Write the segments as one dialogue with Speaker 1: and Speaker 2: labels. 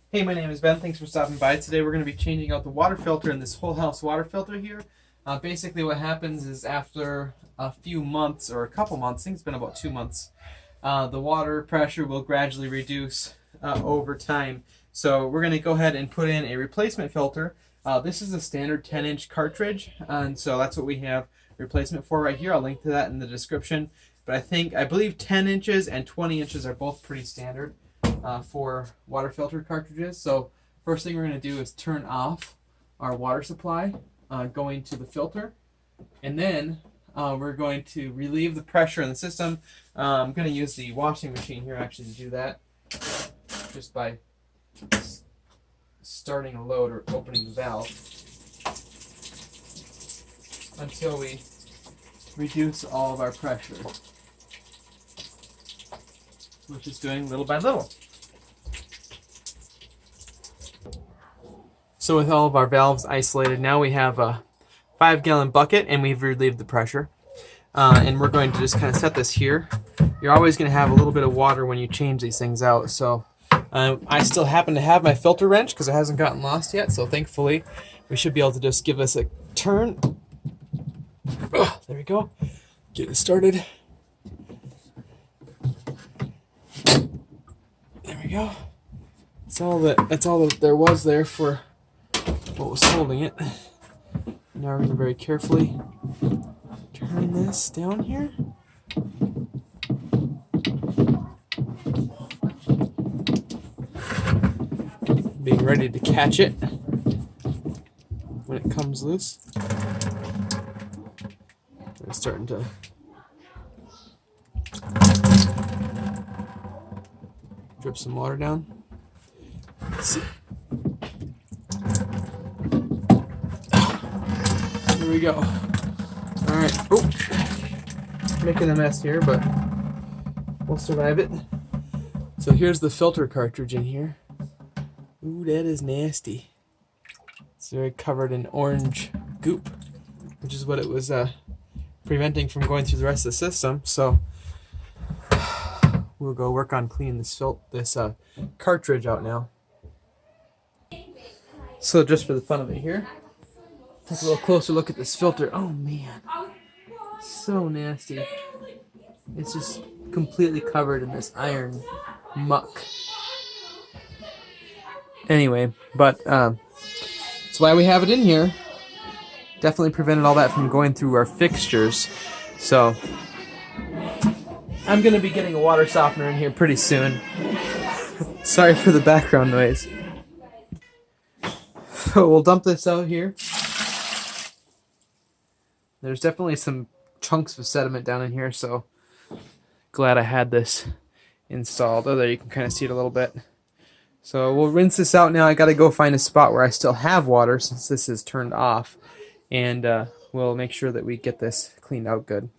Speaker 1: Hey, my name is Ben. Thanks for stopping by. Today we're going to be changing out the water filter in this whole house water filter here. Basically what happens is after a few months or a couple months, I think it's been about 2 months, the water pressure will gradually reduce over time. So we're going to go ahead and put in a replacement filter. This is a standard 10-inch cartridge, and so that's what we have replacement for right here. I'll link to that in the description. But I believe 10 inches and 20 inches are both pretty standard for water filter cartridges. So first thing we're going to do is turn off our water supply going to the filter, and then we're going to relieve the pressure in the system. I'm going to use the washing machine here actually to do that, just by starting a load or opening the valve until we reduce all of our pressure, which is doing little by little. So with all of our valves isolated, now we have a 5-gallon bucket and we've relieved the pressure. And we're going to just kind of set this here. You're always going to have a little bit of water when you change these things out. So I still happen to have my filter wrench because it hasn't gotten lost yet. So thankfully we should be able to just give this a turn. Oh, there we go. Get it started. There we go. That's all that there was there for what was holding it. Now we're going to very carefully turn this down here. Being ready to catch it when it comes loose. It's starting to drip some water down. Let's see. Here we go. Alright. Oh, making a mess here, but we'll survive it. So here's the filter cartridge in here. Ooh, that is nasty. It's very covered in orange goop, which is what it was preventing from going through the rest of the system. So we'll go work on cleaning this cartridge out now. So just for the fun of it here, take a little closer look at this filter. Oh man, so nasty. It's just completely covered in this iron muck. Anyway, but that's why we have it in here. Definitely prevented all that from going through our fixtures. So I'm going to be getting a water softener in here pretty soon. Sorry for the background noise. So we'll dump this out here. There's definitely some chunks of sediment down in here, so glad I had this installed. Oh, there you can kind of see it a little bit. So we'll rinse this out now. I got to go find a spot where I still have water since this is turned off, and we'll make sure that we get this cleaned out good.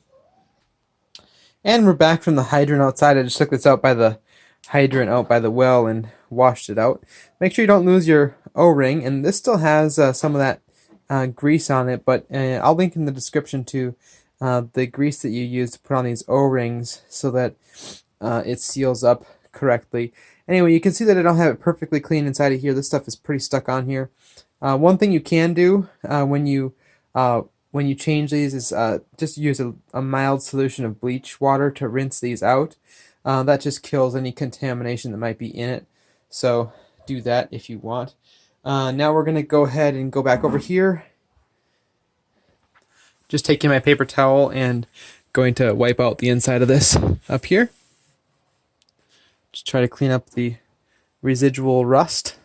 Speaker 1: And we're back from the hydrant outside. I just took this out by the hydrant out by the well and washed it out. Make sure you don't lose your O-ring, and this still has some of that grease on it, but I'll link in the description to the grease that you use to put on these O-rings so that it seals up correctly. Anyway, you can see that I don't have it perfectly clean inside of here. This stuff is pretty stuck on here. One thing you can do when you change these is just use a mild solution of bleach water to rinse these out. That just kills any contamination that might be in it. So do that if you want. Now we're going to go ahead and go back over here. Just taking my paper towel and going to wipe out the inside of this up here. Just try to clean up the residual rust.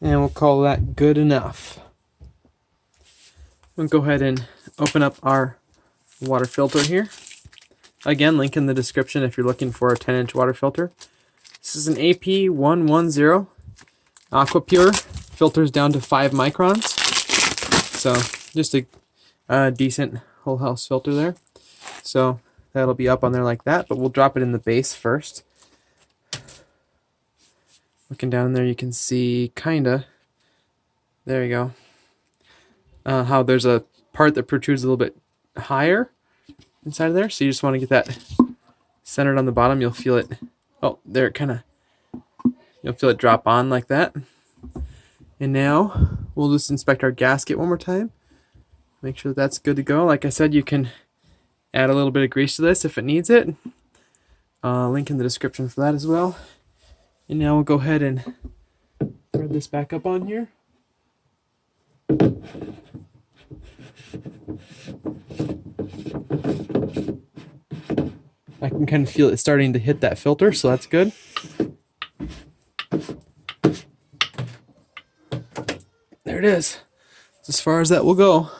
Speaker 1: And we'll call that good enough. We'll go ahead and open up our water filter here. Again, link in the description if you're looking for a 10-inch water filter. This is an AP110 AquaPure. Filters down to 5 microns. So just a decent whole house filter there. So that'll be up on there like that, but we'll drop it in the base first. Looking down there, you can see kinda, there you go, how there's a part that protrudes a little bit higher inside of there. So you just want to get that centered on the bottom. You'll feel it Oh, there it kind of, you'll feel it drop on like that. And now we'll just inspect our gasket one more time. Make sure that's good to go. Like I said, you can add a little bit of grease to this if it needs it. Link in the description for that as well. And now we'll go ahead and thread this back up on here. I can kind of feel it starting to hit that filter, so that's good. There it is. That's as far as that will go.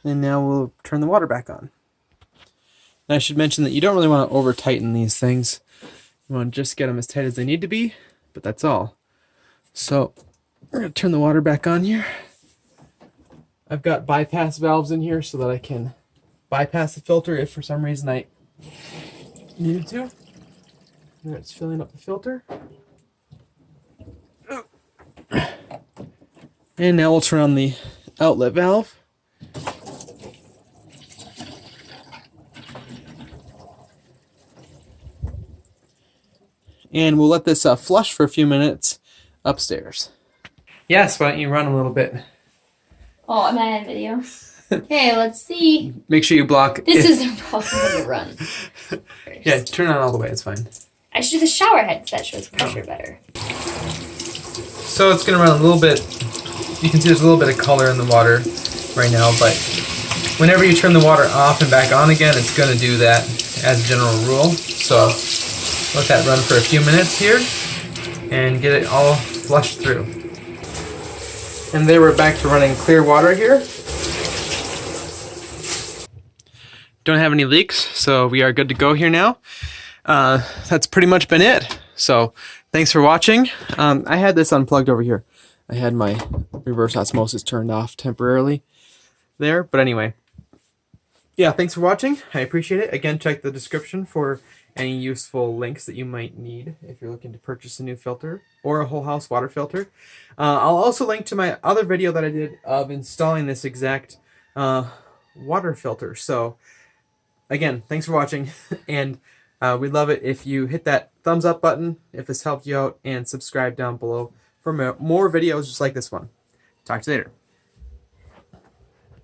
Speaker 1: And now we'll turn the water back on. And I should mention that you don't really want to over tighten these things. You want to just get them as tight as they need to be, but that's all. So we're going to turn the water back on here. I've got bypass valves in here so that I can bypass the filter if for some reason I needed to. There, it's filling up the filter. And now we'll turn on the outlet valve. And we'll let this flush for a few minutes upstairs. Yes, why don't you run a little bit?
Speaker 2: Oh, am I on video? Okay, let's see.
Speaker 1: Make sure you block.
Speaker 2: This is a problem to run.
Speaker 1: Yeah, turn it on all the way, it's fine.
Speaker 2: I should do the shower head because that shows pressure better.
Speaker 1: So it's going to run a little bit. You can see there's a little bit of color in the water right now, but whenever you turn the water off and back on again, it's going to do that as a general rule. So let that run for a few minutes here and get it all flushed through. And there we're back to running clear water here. Don't have any leaks, so we are good to go here now. That's pretty much been it. So thanks for watching. I had this unplugged over here. I had my reverse osmosis turned off temporarily there. But anyway, yeah, thanks for watching. I appreciate it. Again, check the description for any useful links that you might need if you're looking to purchase a new filter or a whole house water filter. I'll also link to my other video that I did of installing this exact water filter. So again, thanks for watching, and we'd love it if you hit that thumbs up button if this helped you out, and subscribe down below for more videos just like this one. Talk to you later.